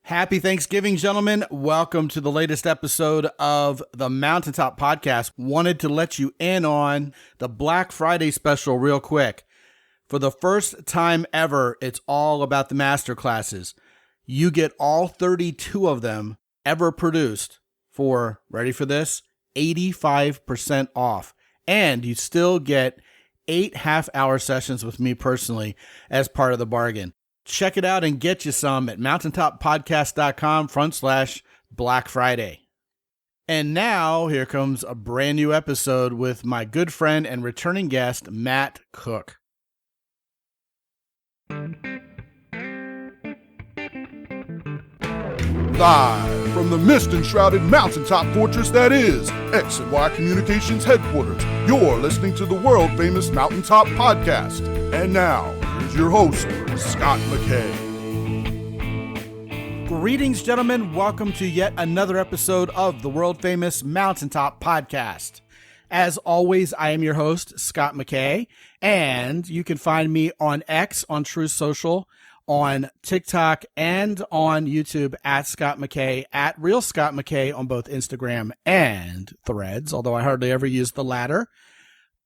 Happy Thanksgiving, gentlemen. Welcome to the latest episode of the Mountaintop Podcast. Wanted to let you in on the Black Friday special real quick. For the first time ever, it's all about the masterclasses. You get all 32 of them ever produced for, ready for this, 85% off. And you still get 8 half-hour sessions with me personally as part of the bargain. Check it out and get you some at mountaintoppodcast.com/Black Friday. And now here comes a brand new episode with my good friend and returning guest, Matt Cook. Live from the mist-enshrouded mountaintop fortress that is X and Y Communications headquarters, you're listening to the world-famous Mountaintop Podcast. And now, here's your host, Scott McKay. Greetings, gentlemen. Welcome to yet another episode of the world-famous Mountaintop Podcast. As always, I am your host, Scott McKay, and you can find me on X, on True Social, on TikTok, and on YouTube at Scott McKay, at Real Scott McKay on both Instagram and Threads, although I hardly ever use the latter.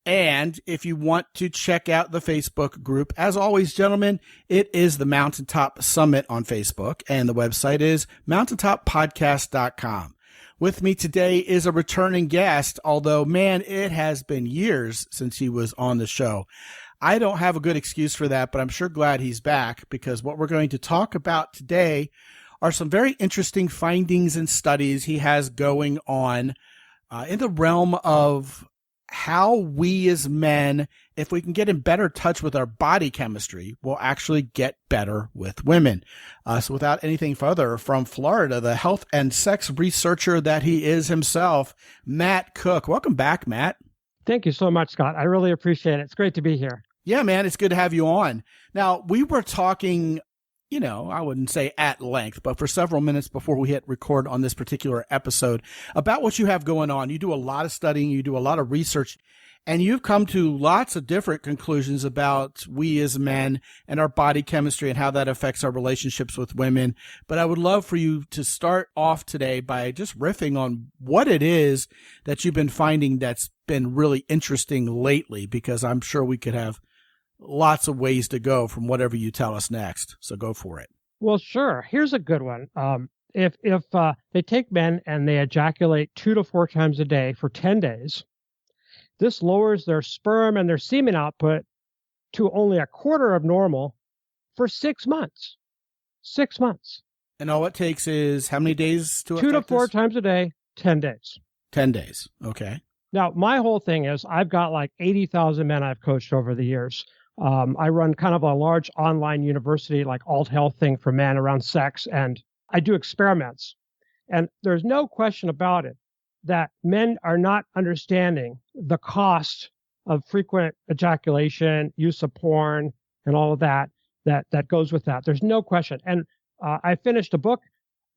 And if you want to check out the Facebook group, as always, gentlemen, it is the Mountaintop Summit on Facebook, and the website is mountaintoppodcast.com. With me today is a returning guest, although, man, it has been years since he was on the show. I don't have a good excuse for that, but I'm sure glad he's back, because what we're going to talk about today are some very interesting findings and studies he has going on in the realm of how we as men, if we can get in better touch with our body chemistry, will actually get better with women. So without anything further, from Florida, the health and sex researcher that he is himself, Matt Cook. Welcome back, Matt. Thank you so much, Scott. I really appreciate it. It's great to be here. Yeah, man, it's good to have you on. Now, we were talking, I wouldn't say at length, but for several minutes before we hit record on this particular episode about what you have going on. You do a lot of studying, you do a lot of research, and you've come to lots of different conclusions about we as men and our body chemistry and how that affects our relationships with women. But I would love for you to start off today by just riffing on what it is that you've been finding that's been really interesting lately, because I'm sure we could have lots of ways to go from whatever you tell us next. So go for it. Well, sure. Here's a good one. If they take men and they ejaculate 2 to 4 times a day for 10 days, this lowers their sperm and their semen output to only a quarter of normal for 6 months. 6 months. And all it takes is how many days to 2 to 4 this? times a day, 10 days. 10 days. Okay. Now, my whole thing is I've got like 80,000 men I've coached over the years. I run kind of a large online university, like alt health thing for men around sex, and I do experiments. And there's no question about it that men are not understanding the cost of frequent ejaculation, use of porn, and all of that goes with that. There's no question. And I finished a book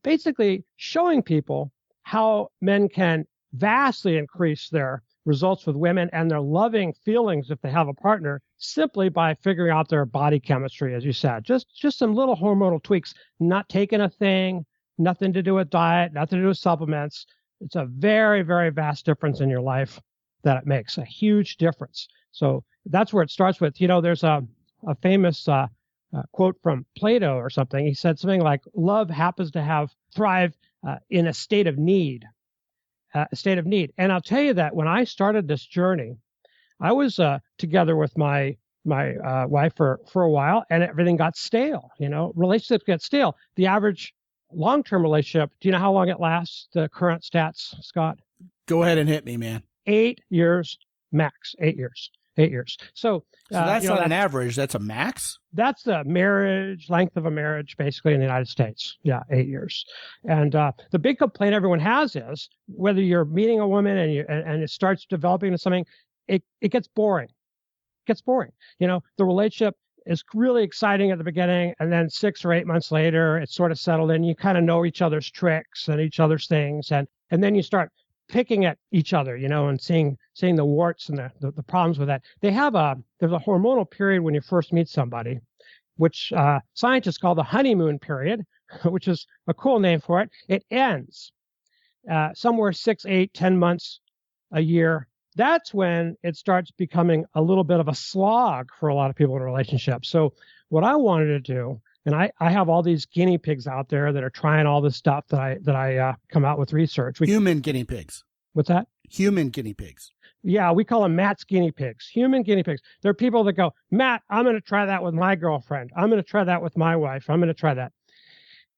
basically showing people how men can vastly increase their results with women and their loving feelings if they have a partner, simply by figuring out their body chemistry, as you said. Just some little hormonal tweaks, not taking a thing, nothing to do with diet, nothing to do with supplements. It's a very, very vast difference in your life that it makes, a huge difference. So that's where it starts with. There's a famous quote from Plato or something. He said something like, love happens to thrive in a state of need. A state of need. And I'll tell you that when I started this journey, I was together with my wife for a while, and everything got stale. Relationships get stale. The average long-term relationship, do you know how long it lasts, the current stats, Scott? Go ahead and hit me, man. 8 years max. 8 years. 8 years. So that's not an average. That's a max? That's the length of a marriage, basically, in the United States. Yeah, 8 years. And the big complaint everyone has is whether you're meeting a woman and it starts developing into something, it gets boring. It gets boring. The relationship is really exciting at the beginning, and then 6 or 8 months later, it's sort of settled in. You kind of know each other's tricks and each other's things, and then you start picking at each other, and seeing the warts and the problems with that. There's a hormonal period when you first meet somebody, which scientists call the honeymoon period, which is a cool name for it, it ends somewhere 6, 8, 10 months a year. That's when it starts becoming a little bit of a slog for a lot of people in relationships. So what I wanted to do, and I have all these guinea pigs out there that are trying all this stuff that I come out with research. Human guinea pigs. What's that? Human guinea pigs. Yeah, we call them Matt's guinea pigs, human guinea pigs. There are people that go, Matt, I'm going to try that with my girlfriend. I'm going to try that with my wife. I'm going to try that.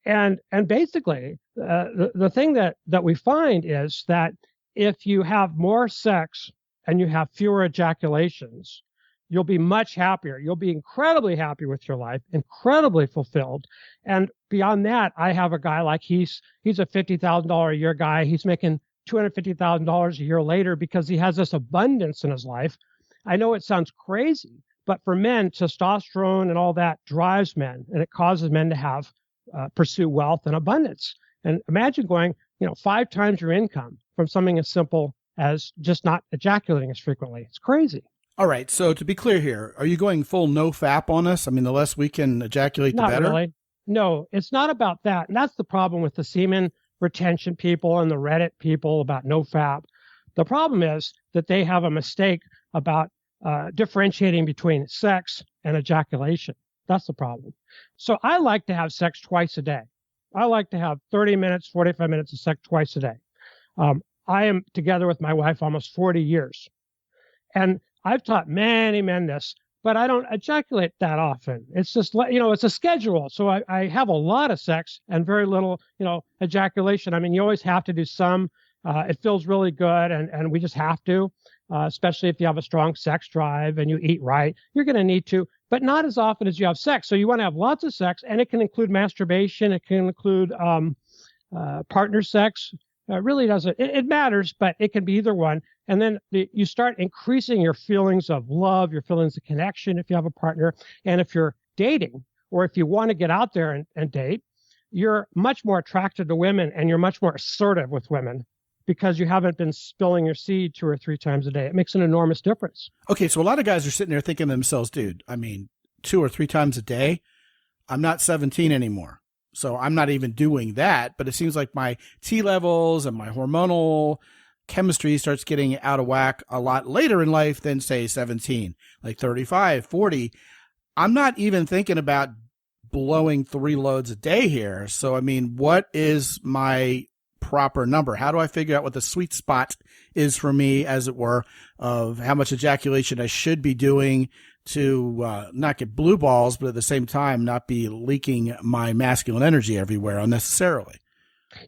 And basically, the thing that we find is that if you have more sex and you have fewer ejaculations, you'll be much happier. You'll be incredibly happy with your life, incredibly fulfilled. And beyond that, I have a guy like he's a $50,000 a year guy. He's making $250,000 a year later because he has this abundance in his life. I know it sounds crazy, but for men, testosterone and all that drives men, and it causes men to have pursue wealth and abundance. And imagine going, 5 times your income from something as simple as just not ejaculating as frequently. It's crazy. All right. So to be clear here, are you going full no FAP on us? I mean, the less we can ejaculate, the better? Not really. No, it's not about that. And that's the problem with the semen retention people and the Reddit people about no FAP. The problem is that they have a mistake about differentiating between sex and ejaculation. That's the problem. So I like to have sex twice a day. I like to have 30 minutes, 45 minutes of sex twice a day. I am together with my wife almost 40 years. And I've taught many men this, but I don't ejaculate that often. It's just, it's a schedule. So I have a lot of sex and very little, ejaculation. I mean, you always have to do some. It feels really good, and we just have to, especially if you have a strong sex drive and you eat right. You're going to need to, but not as often as you have sex. So you want to have lots of sex, and it can include masturbation. It can include partner sex. It really doesn't. It matters, but it can be either one. And then you start increasing your feelings of love, your feelings of connection if you have a partner. And if you're dating, or if you want to get out there and date, you're much more attracted to women, and you're much more assertive with women because you haven't been spilling your seed 2 or 3 times a day. It makes an enormous difference. Okay, so a lot of guys are sitting there thinking to themselves, dude, I mean, 2 or 3 times a day, I'm not 17 anymore. So I'm not even doing that, but it seems like my T levels and my hormonal chemistry starts getting out of whack a lot later in life than, say, 17, like 35, 40. I'm not even thinking about blowing 3 loads a day here. So, I mean, what is my proper number? How do I figure out what the sweet spot is for me, as it were, of how much ejaculation I should be doing to not get blue balls, but at the same time not be leaking my masculine energy everywhere unnecessarily?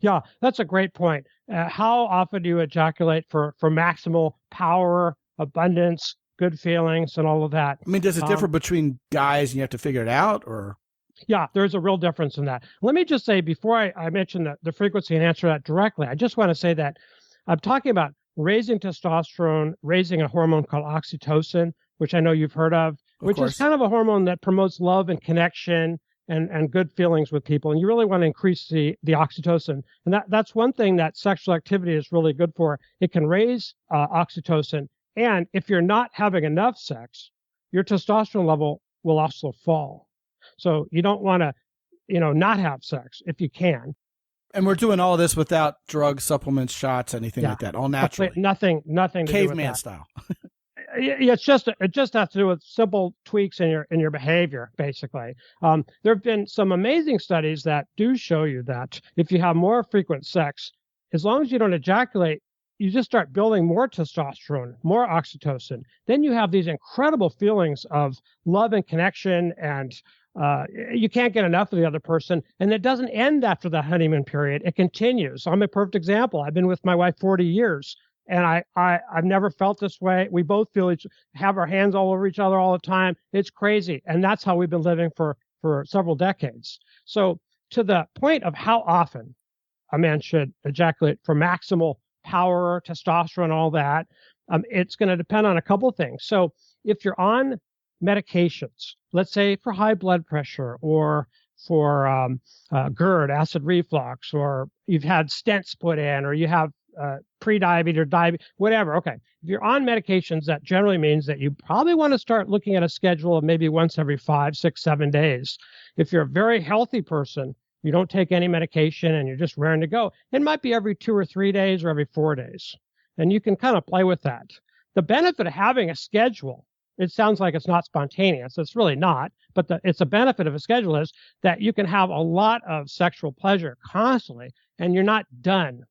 Yeah, that's a great point. How often do you ejaculate for maximal power, abundance, good feelings, and all of that? I mean, does it differ between guys and you have to figure it out, or? Yeah, there's a real difference in that. Let me just say, before I mention the frequency and answer that directly, I just want to say that I'm talking about raising testosterone, raising a hormone called oxytocin, which I know you've heard of which course. Is kind of a hormone that promotes love and connection and good feelings with people. And you really want to increase the oxytocin. And that's one thing that sexual activity is really good for. It can raise oxytocin. And if you're not having enough sex, your testosterone level will also fall. So you don't want to, not have sex if you can. And we're doing all of this without drugs, supplements, shots, anything like that. All naturally. Nothing to do with caveman that. style. It just has to do with simple tweaks in your behavior, basically. There have been some amazing studies that do show you that if you have more frequent sex, as long as you don't ejaculate, you just start building more testosterone, more oxytocin. Then you have these incredible feelings of love and connection, and you can't get enough of the other person. And it doesn't end after the honeymoon period. It continues. I'm a perfect example. I've been with my wife 40 years. And I've never felt this way. We both have our hands all over each other all the time. It's crazy. And that's how we've been living for several decades. So to the point of how often a man should ejaculate for maximal power, testosterone, all that, it's going to depend on a couple of things. So if you're on medications, let's say for high blood pressure or for GERD, acid reflux, or you've had stents put in, or you have pre-diabetes or diabetes, whatever. Okay. If you're on medications, that generally means that you probably want to start looking at a schedule of maybe once every 5, 6, 7 days. If you're a very healthy person, you don't take any medication and you're just raring to go, it might be every 2 or 3 days or every 4 days. And you can kind of play with that. The benefit of having a schedule, it sounds like it's not spontaneous. It's really not. But it's a benefit of a schedule is that you can have a lot of sexual pleasure constantly and you're not done.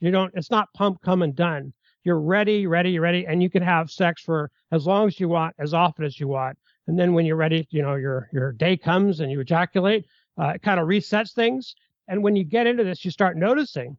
It's not pump, come and done. You're ready, and you can have sex for as long as you want, as often as you want. And then when you're ready, your day comes and you ejaculate, it kind of resets things. And when you get into this, you start noticing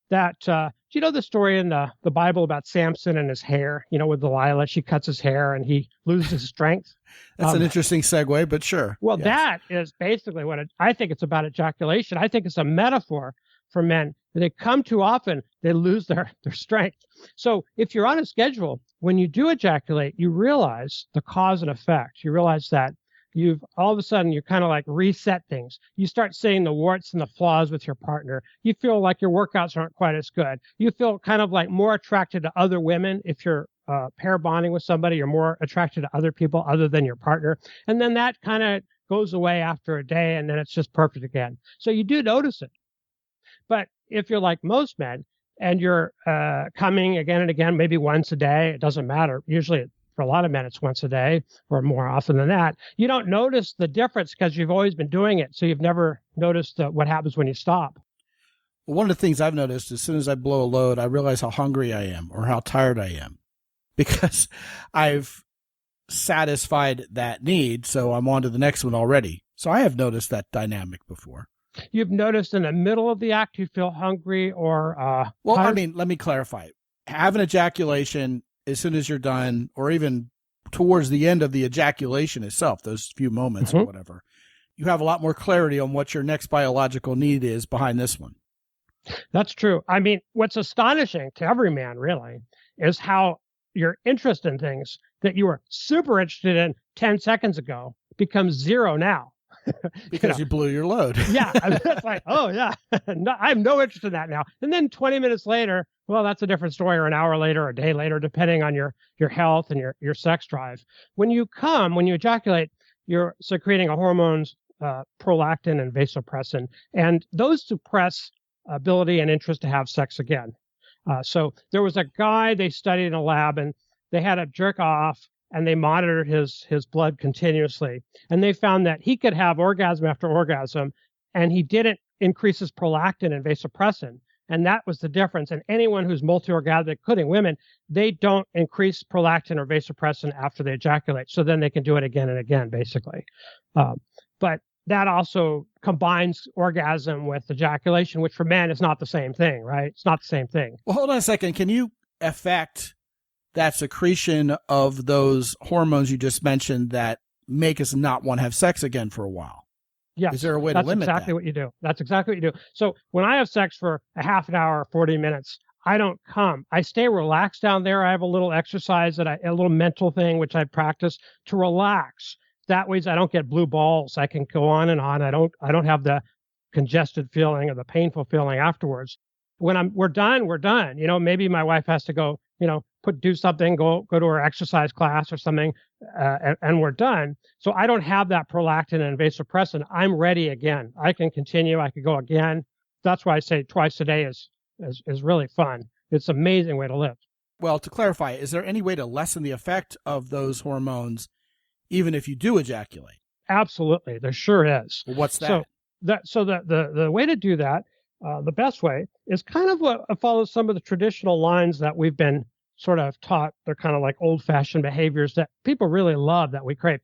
that, do you know the story in the Bible about Samson and his hair? With Delilah, she cuts his hair and he loses his strength. That's an interesting segue, but sure. Well, yes. That is basically I think it's about ejaculation. I think it's a metaphor for men. They come too often, they lose their strength. So if you're on a schedule, when you do ejaculate, you realize the cause and effect. You realize that you've all of a sudden you're kind of like reset things. You start seeing the warts and the flaws with your partner. You feel like your workouts aren't quite as good. You feel kind of like more attracted to other women. If you're pair bonding with somebody, you're more attracted to other people other than your partner. And then that kind of goes away after a day and then it's just perfect again. So you do notice it. But if you're like most men and you're coming again and again, maybe once a day, it doesn't matter. Usually for a lot of men, it's once a day or more often than that. You don't notice the difference because you've always been doing it. So you've never noticed what happens when you stop. One of the things I've noticed, as soon as I blow a load, I realize how hungry I am or how tired I am because I've satisfied that need. So I'm on to the next one already. So I have noticed that dynamic before. You've noticed in the middle of the act, you feel hungry or well, tired? I mean, let me clarify. Have an ejaculation as soon as you're done, or even towards the end of the ejaculation itself, those few moments or whatever, you have a lot more clarity on what your next biological need is behind this one. That's true. I mean, what's astonishing to every man, really, is how your interest in things that you were super interested in 10 seconds ago becomes zero now. Because you blew your load. Yeah. It's like, oh, yeah. No, I have no interest in that now. And then 20 minutes later, well, that's a different story, or an hour later, or a day later, depending on your health and your sex drive. When you ejaculate, you're secreting hormones, prolactin and vasopressin, and those suppress ability and interest to have sex again. So there was a guy they studied in a lab, and they had a jerk off, and they monitored his blood continuously. And they found that he could have orgasm after orgasm, and he didn't increase his prolactin and vasopressin. And that was the difference. And anyone who's multi-orgasmic, including women, they don't increase prolactin or vasopressin after they ejaculate. So then they can do it again and again, basically. But that also combines orgasm with ejaculation, which for men is not the same thing, right? It's not the same thing. Well, hold on a second. Can you affect that secretion of those hormones you just mentioned that make us not want to have sex again for a while? Yes. Is there a way to limit that? That's exactly what you do. That's exactly what you do. So when I have sex for a half an hour, 40 minutes, I don't come. I stay relaxed down there. I have a little exercise a little mental thing, which I practice to relax. That way I don't get blue balls. I can go on and on. I don't have the congested feeling or the painful feeling afterwards. When we're done, we're done. Maybe my wife has to go, do something, go to her exercise class or something, and we're done. So I don't have that prolactin and vasopressin. I'm ready again. I can continue. I could go again. That's why I say twice a day is really fun. It's an amazing way to live. Well, to clarify, is there any way to lessen the effect of those hormones, even if you do ejaculate? Absolutely, there sure is. Well, what's that? So the way to do that, the best way is kind of what follows some of the traditional lines that we've been sort of taught. They're kind of like old-fashioned behaviors that people really love, that we crave.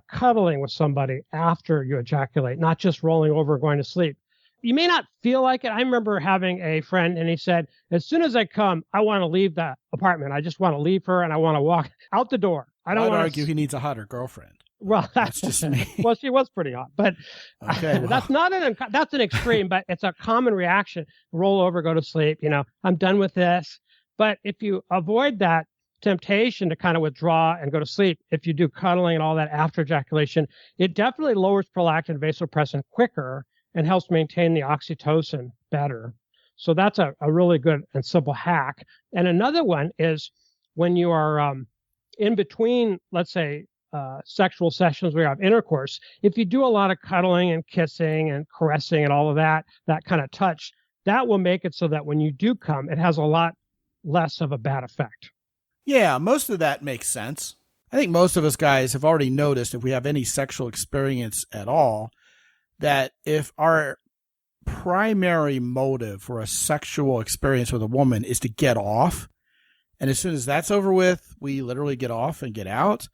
Cuddling with somebody after you ejaculate, not just rolling over and going to sleep. You may not feel like it. I remember having a friend, and he said, as soon as I come, I want to leave the apartment. I just want to leave her, and I want to walk out the door. I don't argue he needs a hotter girlfriend. Well, that's just me. Well, she was pretty hot, but okay, well. that's an extreme, but it's a common reaction. Roll over, go to sleep. I'm done with this. But if you avoid that temptation to kind of withdraw and go to sleep, if you do cuddling and all that after ejaculation, it definitely lowers prolactin and vasopressin quicker and helps maintain the oxytocin better. So that's a really good and simple hack. And another one is when you are in between, let's say, sexual sessions where you have intercourse, if you do a lot of cuddling and kissing and caressing and all of that kind of touch, that will make it so that when you do come, it has a lot less of a bad effect. Yeah, most of that makes sense. I think most of us guys have already noticed, if we have any sexual experience at all, that if our primary motive for a sexual experience with a woman is to get off, and as soon as that's over with, we literally get off and get out,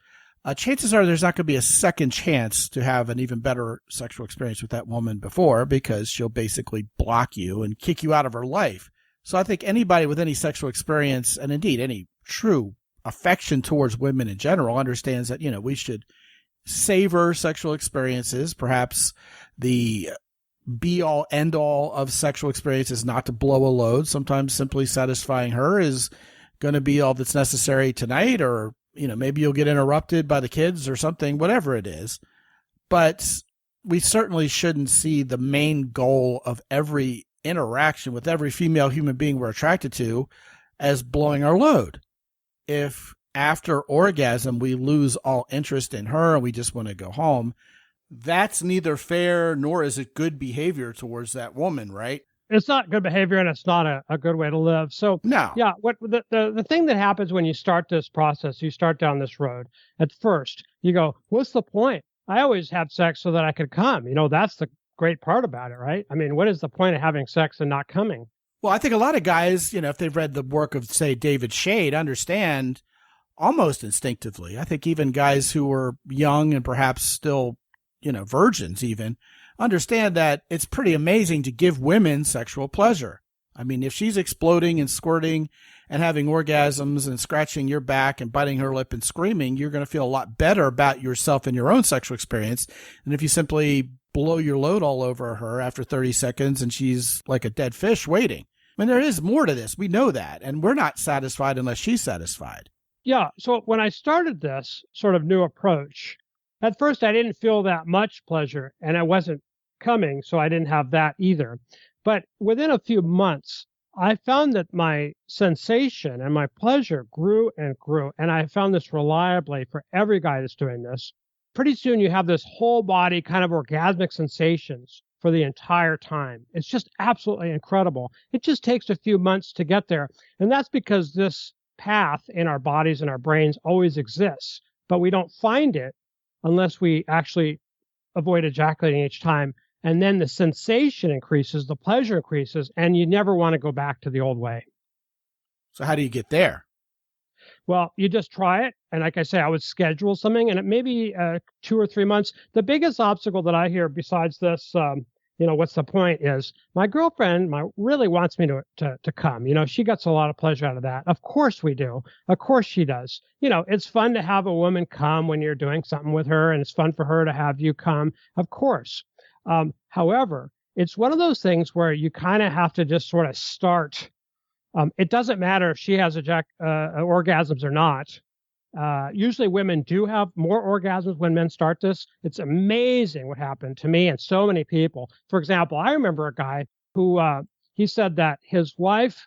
chances are there's not going to be a second chance to have an even better sexual experience with that woman before, because she'll basically block you and kick you out of her life. So I think anybody with any sexual experience, and indeed any true affection towards women in general, understands that, we should savor sexual experiences. Perhaps the be all end all of sexual experience is not to blow a load. Sometimes simply satisfying her is going to be all that's necessary tonight, or, maybe you'll get interrupted by the kids or something, whatever it is. But we certainly shouldn't see the main goal of every interaction with every female human being we're attracted to as blowing our load. If after orgasm we lose all interest in her and we just want to go home, that's neither fair nor is it good behavior towards that woman, right? It's not good behavior, and it's not a good way to live. So, no. Yeah, what the thing that happens when you start this process, you start down this road, at first, you go, what's the point? I always have sex so that I could come. That's the great part about it, right? I mean, what is the point of having sex and not coming? Well, I think a lot of guys, if they've read the work of, say, David Shade, understand almost instinctively. I think even guys who were young and perhaps still, virgins even, understand that it's pretty amazing to give women sexual pleasure. I mean, if she's exploding and squirting and having orgasms and scratching your back and biting her lip and screaming, you're going to feel a lot better about yourself and your own sexual experience than if you simply blow your load all over her after 30 seconds and she's like a dead fish waiting. I mean, there is more to this. We know that. And we're not satisfied unless she's satisfied. Yeah. So when I started this sort of new approach, at first I didn't feel that much pleasure, and I wasn't coming, so I didn't have that either. But within a few months, I found that my sensation and my pleasure grew and grew. And I found this reliably for every guy that's doing this. Pretty soon you have this whole body kind of orgasmic sensations for the entire time. It's just absolutely incredible. It just takes a few months to get there. And that's because this path in our bodies and our brains always exists, but we don't find it unless we actually avoid ejaculating each time. And then the sensation increases, the pleasure increases, and you never want to go back to the old way. So how do you get there? Well, you just try it. And like I say, I would schedule something, and it may be 2 or 3 months. The biggest obstacle that I hear besides this, what's the point, is my girlfriend really wants me to come. She gets a lot of pleasure out of that. Of course we do. Of course she does. It's fun to have a woman come when you're doing something with her, and it's fun for her to have you come. Of course. However, it's one of those things where you kind of have to just sort of start. It doesn't matter if she has orgasms or not. Usually women do have more orgasms when men start this. It's amazing what happened to me and so many people. For example, I remember a guy who he said that his wife,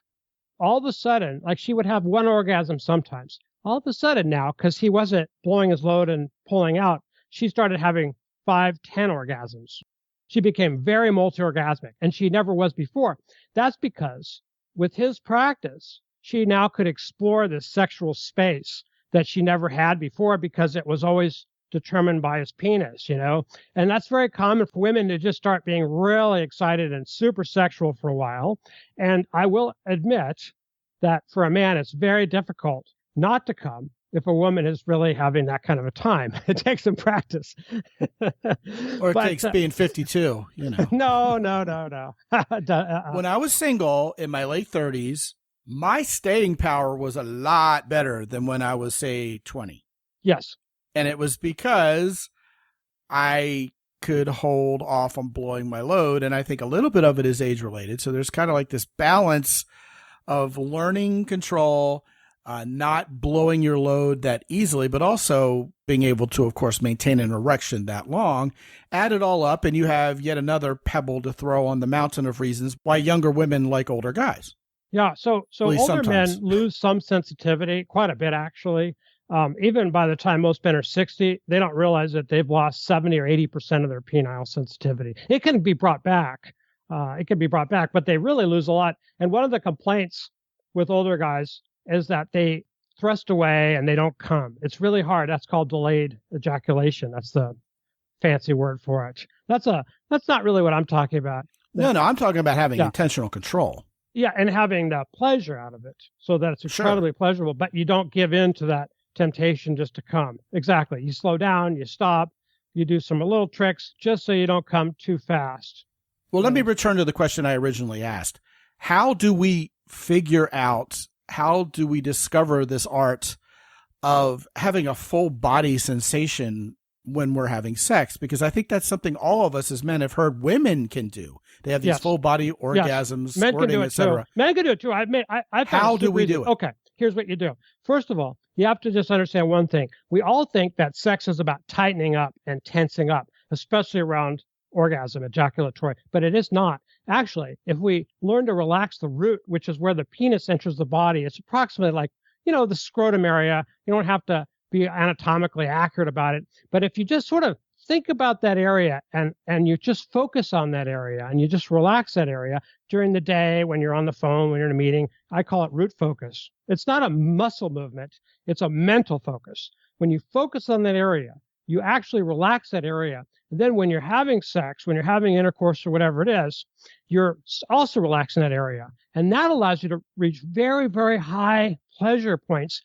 all of a sudden, like she would have one orgasm sometimes. All of a sudden now, because he wasn't blowing his load and pulling out, she started having 5, 10 orgasms. She became very multi-orgasmic, and she never was before. That's because with his practice, she now could explore this sexual space that she never had before because it was always determined by his penis, And that's very common for women to just start being really excited and super sexual for a while. And I will admit that for a man, it's very difficult not to come if a woman is really having that kind of a time. It takes some practice. Or it takes being 52, No. When I was single in my late 30s, my staying power was a lot better than when I was, say, 20. Yes. And it was because I could hold off on blowing my load. And I think a little bit of it is age related. So there's kind of like this balance of learning control not blowing your load that easily, but also being able to, of course, maintain an erection that long. Add it all up, and you have yet another pebble to throw on the mountain of reasons why younger women like older guys. Yeah, so older sometimes. men lose some sensitivity, quite a bit actually. Even by the time most men are 60, they don't realize that they've lost 70 or 80% of their penile sensitivity. It can be brought back. But they really lose a lot. And one of the complaints with older guys is that they thrust away and they don't come. It's really hard. That's called delayed ejaculation. That's the fancy word for it. That's not really what I'm talking about. No, I'm talking about having intentional control. Yeah, and having the pleasure out of it so that it's incredibly pleasurable, but you don't give in to that temptation just to come. Exactly. You slow down, you stop, you do some little tricks just so you don't come too fast. Well, let me return to the question I originally asked. How do we discover this art of having a full body sensation when we're having sex? Because I think that's something all of us as men have heard women can do. They have these full body orgasms, men can do it etc. too. Men can do it too. How do we do it? Okay, here's what you do. First of all, you have to just understand one thing. We all think that sex is about tightening up and tensing up, especially around orgasm, ejaculatory, but it is not. Actually, if we learn to relax the root, which is where the penis enters the body, it's approximately like, the scrotum area. You don't have to be anatomically accurate about it. But if you just sort of think about that area and you just focus on that area and you just relax that area during the day, when you're on the phone, when you're in a meeting, I call it root focus. It's not a muscle movement. It's a mental focus. When you focus on that area, you actually relax that area. And then when you're having sex, when you're having intercourse or whatever it is, you're also relaxing that area. And that allows you to reach very, very high pleasure points,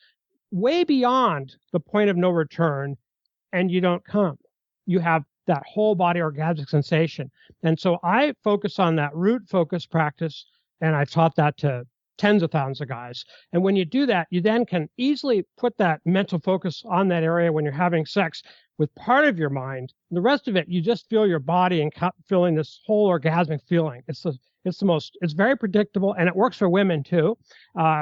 way beyond the point of no return, and you don't come. You have that whole body orgasmic sensation. And so I focus on that root focus practice, and I've taught that to tens of thousands of guys. And when you do that, you then can easily put that mental focus on that area when you're having sex with part of your mind. The rest of it, you just feel your body and feeling this whole orgasmic feeling. It's very predictable, and it works for women too.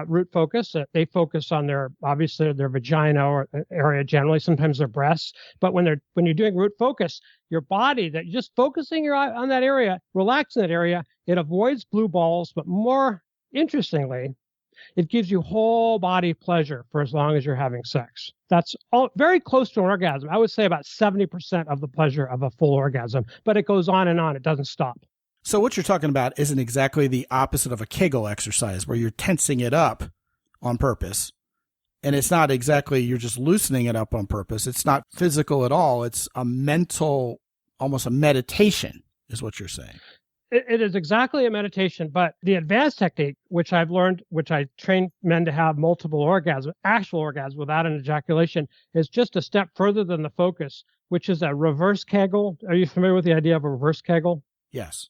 Root focus, they focus on their vagina or area generally, sometimes their breasts. But when you're doing root focus, your body, that you're just focusing your eye on that area, relaxing that area, it avoids blue balls, but more interestingly, it gives you whole body pleasure for as long as you're having sex. That's all very close to an orgasm. I would say about 70% of the pleasure of a full orgasm, but it goes on and on. It doesn't stop. So what you're talking about isn't exactly the opposite of a Kegel exercise where you're tensing it up on purpose. And it's not exactly you're just loosening it up on purpose. It's not physical at all. It's a mental, almost a meditation is what you're saying. It is exactly a meditation, but the advanced technique, which I've learned, which I train men to have multiple orgasms, actual orgasms without an ejaculation, is just a step further than the focus, which is a reverse Kegel. Are you familiar with the idea of a reverse Kegel? Yes.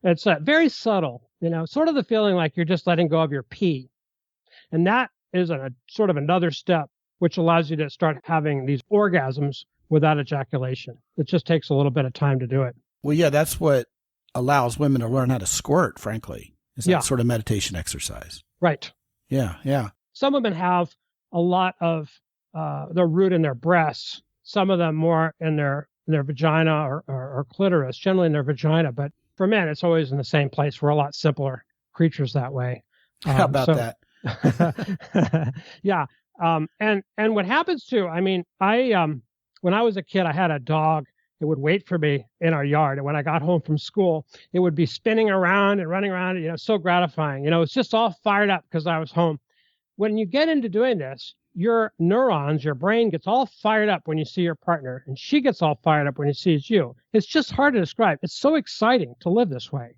It's very subtle, sort of the feeling like you're just letting go of your pee. And that is a sort of another step, which allows you to start having these orgasms without ejaculation. It just takes a little bit of time to do it. Well, yeah, that's what allows women to learn how to squirt, frankly. It's that sort of meditation exercise. Right. Yeah. Some women have a lot of their root in their breasts, some of them more in their vagina or clitoris, generally in their vagina. But for men, it's always in the same place. We're a lot simpler creatures that way. How about that? Yeah. And what happens too, when I was a kid, I had a dog. It would wait for me in our yard. And when I got home from school, it would be spinning around and running around, so gratifying. It's just all fired up because I was home. When you get into doing this, your neurons, your brain gets all fired up when you see your partner, and she gets all fired up when she sees you. It's just hard to describe. It's so exciting to live this way.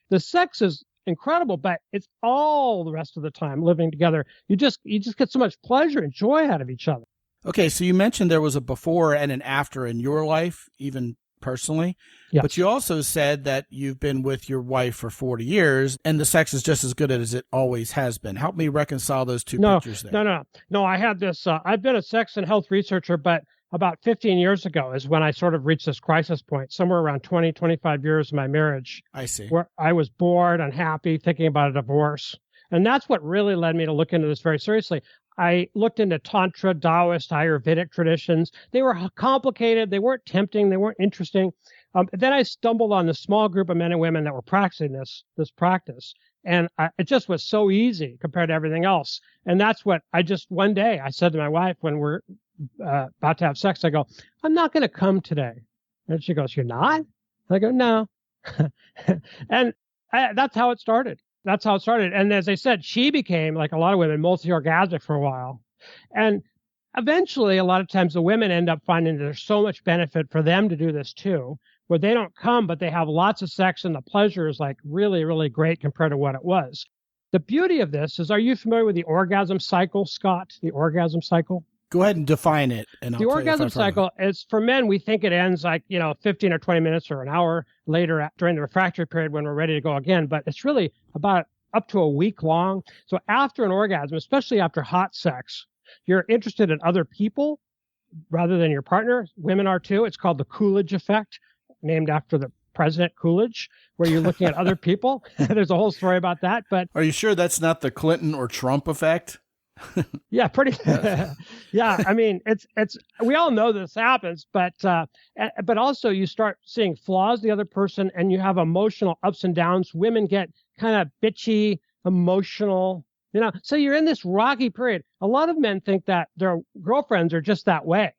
The sex is incredible, but it's all the rest of the time living together. You just get so much pleasure and joy out of each other. Okay, so you mentioned there was a before and an after in your life, even personally. Yes. But you also said that you've been with your wife for 40 years and the sex is just as good as it always has been. Help me reconcile those two pictures there. No, I had this, I've been a sex and health researcher, but about 15 years ago is when I sort of reached this crisis point, somewhere around 20, 25 years of my marriage. I see. Where I was bored, unhappy, thinking about a divorce. And that's what really led me to look into this very seriously. I looked into Tantra, Taoist, Ayurvedic traditions. They were complicated. They weren't tempting. They weren't interesting. Then I stumbled on a small group of men and women that were practicing this practice. And it just was so easy compared to everything else. And that's what one day I said to my wife when we're about to have sex, I go, I'm not going to come today. And she goes, you're not? I go, no. And that's how it started. That's how it started. And as I said, she became, like a lot of women, multi-orgasmic for a while. And eventually, a lot of times the women end up finding that there's so much benefit for them to do this too, where they don't come, but they have lots of sex and the pleasure is like really, really great compared to what it was. The beauty of this is, are you familiar with the orgasm cycle, Scott? The orgasm cycle? Go ahead and define it. And the orgasm cycle is, for men, we think it ends like, 15 or 20 minutes or an hour later during the refractory period when we're ready to go again. But it's really about up to a week long. So after an orgasm, especially after hot sex, you're interested in other people rather than your partner. Women are too. It's called the Coolidge effect, named after the President Coolidge, where you're looking at other people. There's a whole story about that. But are you sure that's not the Clinton or Trump effect? Yeah, pretty. Yeah, I mean, it's. We all know this happens, but also you start seeing flaws in the other person, and you have emotional ups and downs. Women get kind of bitchy, emotional, So you're in this rocky period. A lot of men think that their girlfriends are just that way,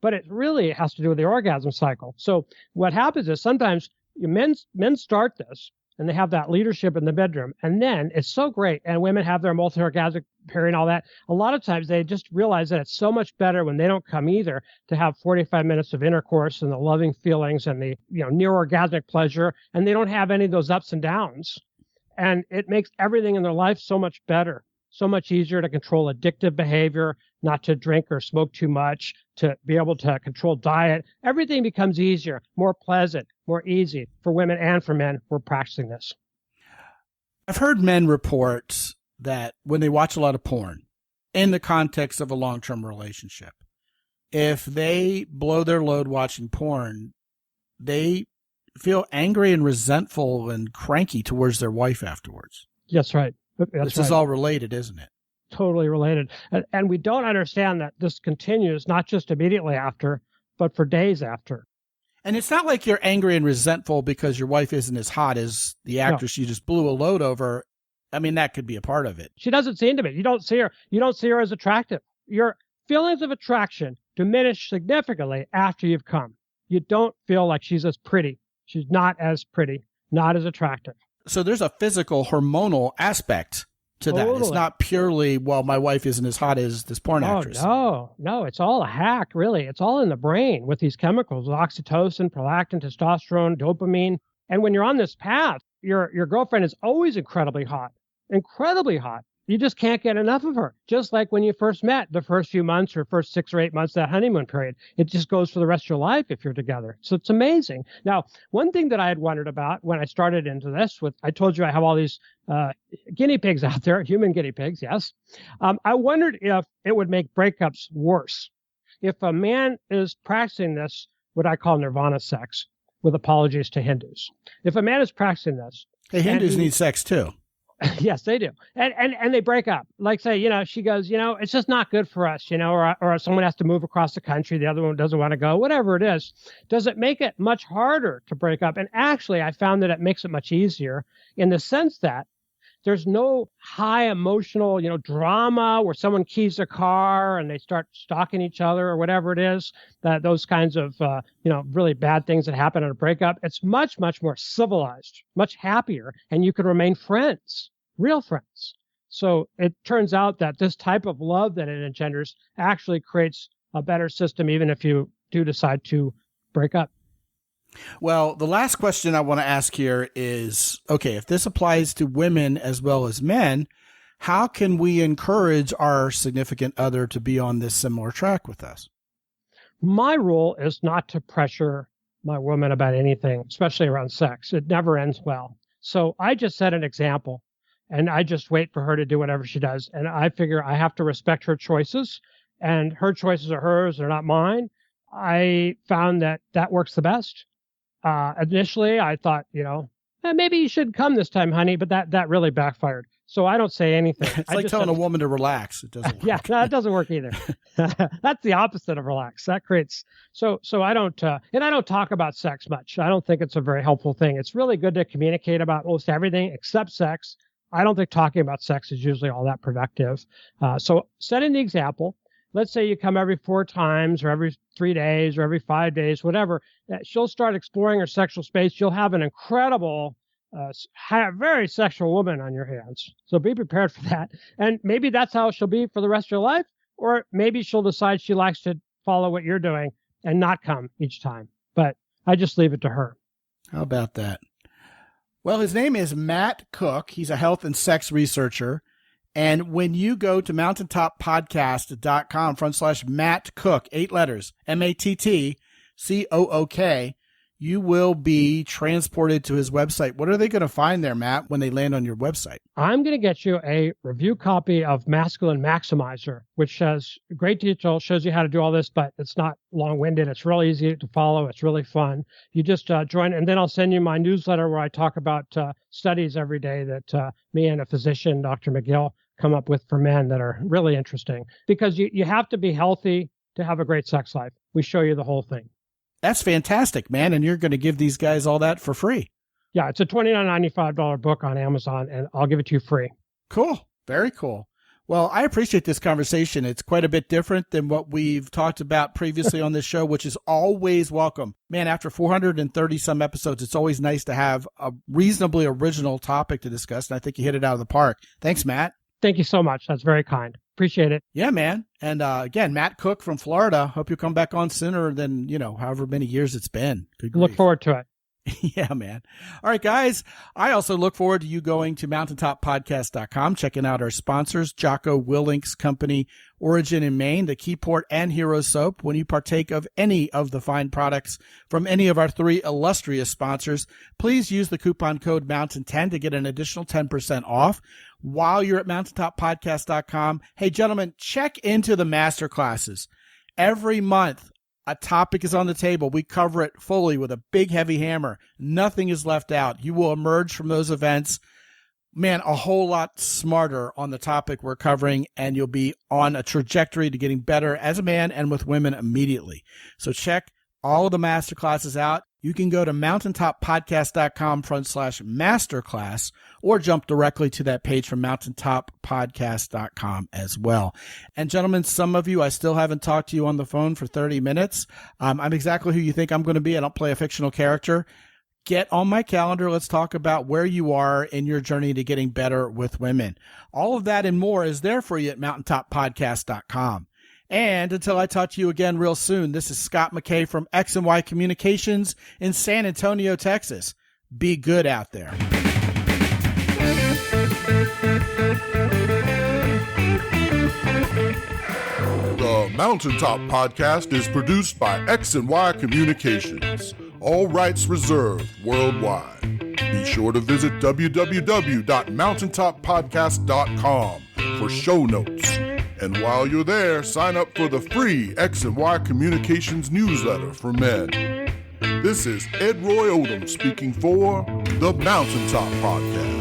but it really has to do with the orgasm cycle. So what happens is sometimes men start this, and they have that leadership in the bedroom. And then it's so great. And women have their multi-orgasmic period and all that. A lot of times they just realize that it's so much better when they don't come either to have 45 minutes of intercourse and the loving feelings and the near orgasmic pleasure. And they don't have any of those ups and downs. And it makes everything in their life so much better, so much easier to control addictive behavior, not to drink or smoke too much, to be able to control diet. Everything becomes easier, more pleasant, more easy for women and for men. We're practicing this. I've heard men report that when they watch a lot of porn in the context of a long-term relationship, if they blow their load watching porn, they feel angry and resentful and cranky towards their wife afterwards. That's right. This is all related, isn't it? Totally related. And we don't understand that this continues not just immediately after, but for days after. And it's not like you're angry and resentful because your wife isn't as hot as the actress you just blew a load over. I mean, that could be a part of it. She doesn't seem to be. You don't see her as attractive. Your feelings of attraction diminish significantly after you've come. You don't feel like she's as pretty. She's not as pretty, not as attractive. So there's a physical hormonal aspect to that. It's not purely, well, my wife isn't as hot as this porn actress. No, it's all a hack, really. It's all in the brain with these chemicals, oxytocin, prolactin, testosterone, dopamine. And when you're on this path, your girlfriend is always incredibly hot. You just can't get enough of her. Just like when you first met, the first few months or first 6 or 8 months, that honeymoon period. It just goes for the rest of your life if you're together. So it's amazing. Now, one thing that I had wondered about when I started into this, I told you I have all these guinea pigs out there, human guinea pigs, yes. I wondered if it would make breakups worse. If a man is practicing this, what I call nirvana sex, with apologies to Hindus. If a man is practicing this. Hey, Hindus need sex too. Yes, they do. And they break up. Like say, she goes, it's just not good for us, or someone has to move across the country. The other one doesn't want to go, whatever it is. Does it make it much harder to break up? And actually, I found that it makes it much easier in the sense that there's no high emotional, drama where someone keys a car and they start stalking each other or whatever it is, those kinds of, really bad things that happen at a breakup. It's much, much more civilized, much happier, and you can remain friends, real friends. So it turns out that this type of love that it engenders actually creates a better system, even if you do decide to break up. Well, the last question I want to ask here is, okay, if this applies to women as well as men, how can we encourage our significant other to be on this similar track with us? My rule is not to pressure my woman about anything, especially around sex. It never ends well. So I just set an example, and I just wait for her to do whatever she does. And I figure I have to respect her choices, and her choices are hers, they're not mine. I found that works the best. Initially, I thought, maybe you should come this time, honey, but that really backfired. So I don't say anything. It's like telling a woman to relax. It doesn't work. Yeah, no, it doesn't work either. That's the opposite of relax. That creates, so I don't, and I don't talk about sex much. I don't think it's a very helpful thing. It's really good to communicate about most everything except sex. I don't think talking about sex is usually all that productive. So setting the example, let's say you come every 4 times or every 3 days or every 5 days, whatever, she'll start exploring her sexual space. You'll have an incredible, very sexual woman on your hands. So be prepared for that. And maybe that's how she'll be for the rest of your life. Or maybe she'll decide she likes to follow what you're doing and not come each time. But I just leave it to her. How about that? Well, his name is Matt Cook. He's a health and sex researcher. And when you go to mountaintoppodcast.com/Matt Cook, 8 letters, MATTCOOK, you will be transported to his website. What are they going to find there, Matt, when they land on your website? I'm going to get you a review copy of Masculine Maximizer, which has great detail, shows you how to do all this, but it's not long-winded. It's really easy to follow. It's really fun. You just join, and then I'll send you my newsletter where I talk about studies every day that me and a physician, Dr. McGill, come up with for men that are really interesting. Because you have to be healthy to have a great sex life. We show you the whole thing. That's fantastic, man. And you're going to give these guys all that for free. Yeah, it's a $29.95 book on Amazon, and I'll give it to you free. Cool. Very cool. Well, I appreciate this conversation. It's quite a bit different than what we've talked about previously on this show, which is always welcome. Man, after 430 some episodes, it's always nice to have a reasonably original topic to discuss. And I think you hit it out of the park. Thanks, Matt. Thank you so much. That's very kind. Appreciate it. Yeah, man. And again, Matt Cook from Florida. Hope you'll come back on sooner than, however many years it's been. Good grief. Look forward to it. Yeah, man. All right, guys. I also look forward to you going to mountaintoppodcast.com, checking out our sponsors, Jocko Willink's company, Origin in Maine, the Keyport and Hero Soap. When you partake of any of the fine products from any of our 3 illustrious sponsors, please use the coupon code Mountain10 to get an additional 10% off while you're at mountaintoppodcast.com. Hey, gentlemen, check into the masterclasses. Every month, a topic is on the table. We cover it fully with a big, heavy hammer. Nothing is left out. You will emerge from those events, man, a whole lot smarter on the topic we're covering, and you'll be on a trajectory to getting better as a man and with women immediately. So check all of the masterclasses out. You can go to mountaintoppodcast.com/masterclass or jump directly to that page from mountaintoppodcast.com as well. And gentlemen, some of you, I still haven't talked to you on the phone for 30 minutes. I'm exactly who you think I'm going to be. I don't play a fictional character. Get on my calendar. Let's talk about where you are in your journey to getting better with women. All of that and more is there for you at mountaintoppodcast.com. And until I talk to you again real soon, this is Scott McKay from X&Y Communications in San Antonio, Texas. Be good out there. The Mountaintop Podcast is produced by X&Y Communications. All rights reserved worldwide. Be sure to visit www.mountaintoppodcast.com for show notes. And while you're there, sign up for the free X&Y Communications newsletter for men. This is Ed Roy Odom speaking for the Mountaintop Podcast.